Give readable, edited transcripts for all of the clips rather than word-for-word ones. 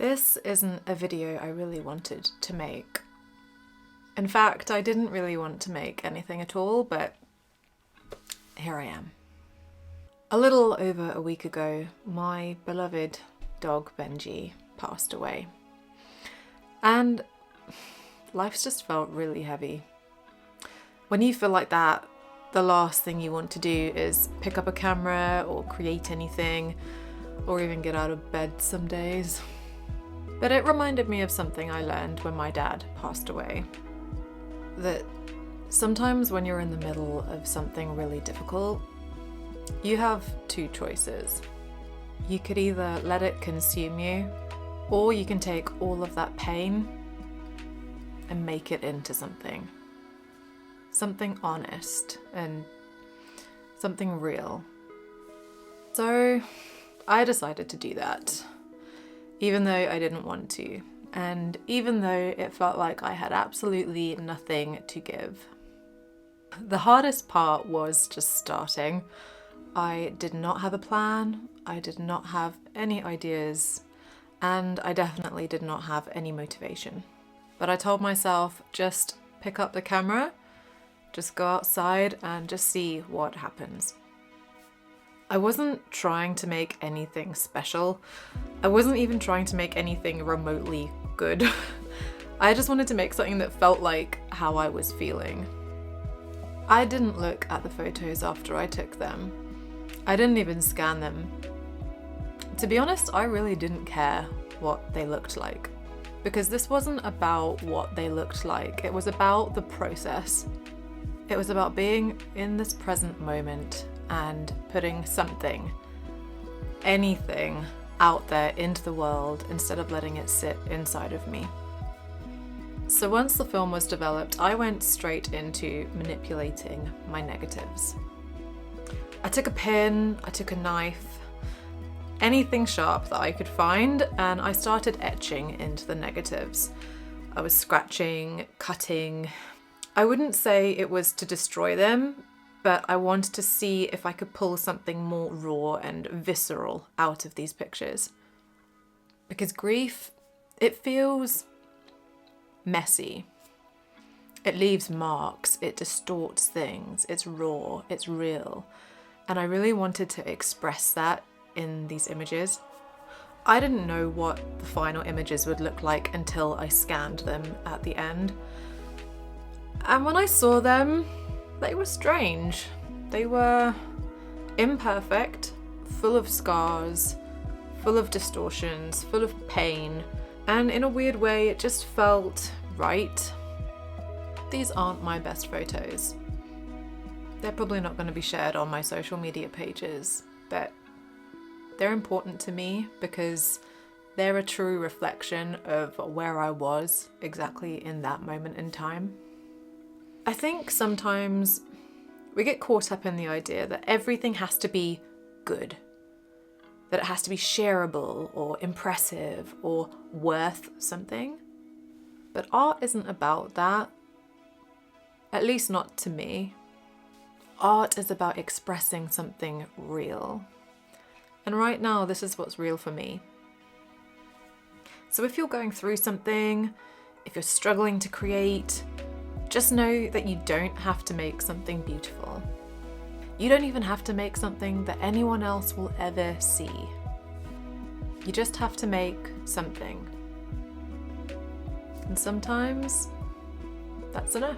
This isn't a video I really wanted to make. In fact, I didn't really want to make anything at all, but here I am. A little over a week ago, my beloved dog Benji passed away. And life's just felt really heavy. When you feel like that, the last thing you want to do is pick up a camera or create anything, or even get out of bed some days. But it reminded me of something I learned when my dad passed away. That sometimes when you're in the middle of something really difficult, you have two choices. You could either let it consume you, or you can take all of that pain and make it into something. Something honest and something real. So I decided to do that, even though I didn't want to, and even though it felt like I had absolutely nothing to give. The hardest part was just starting. I did not have a plan, I did not have any ideas, and I definitely did not have any motivation. But I told myself, just pick up the camera, just go outside and just see what happens. I wasn't trying to make anything special. I wasn't even trying to make anything remotely good. I just wanted to make something that felt like how I was feeling. I didn't look at the photos after I took them. I didn't even scan them. To be honest, I really didn't care what they looked like, because this wasn't about what they looked like. It was about the process. It was about being in this present moment and putting something, anything, out there into the world instead of letting it sit inside of me. So once the film was developed, I went straight into manipulating my negatives. I took a pen, I took a knife, anything sharp that I could find, and I started etching into the negatives. I was scratching, cutting. I wouldn't say it was to destroy them, but I wanted to see if I could pull something more raw and visceral out of these pictures. Because grief, it feels messy. It leaves marks, it distorts things, it's raw, it's real. And I really wanted to express that in these images. I didn't know what the final images would look like until I scanned them at the end. And when I saw them, they were strange. They were imperfect, full of scars, full of distortions, full of pain, and in a weird way it just felt right. These aren't my best photos. They're probably not going to be shared on my social media pages, but they're important to me because they're a true reflection of where I was exactly in that moment in time. I think sometimes we get caught up in the idea that everything has to be good, that it has to be shareable or impressive or worth something. But art isn't about that, at least not to me. Art is about expressing something real. And right now, this is what's real for me. So if you're going through something, if you're struggling to create, just know that you don't have to make something beautiful. You don't even have to make something that anyone else will ever see. You just have to make something. And sometimes that's enough.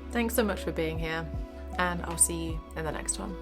Thanks so much for being here, and I'll see you in the next one.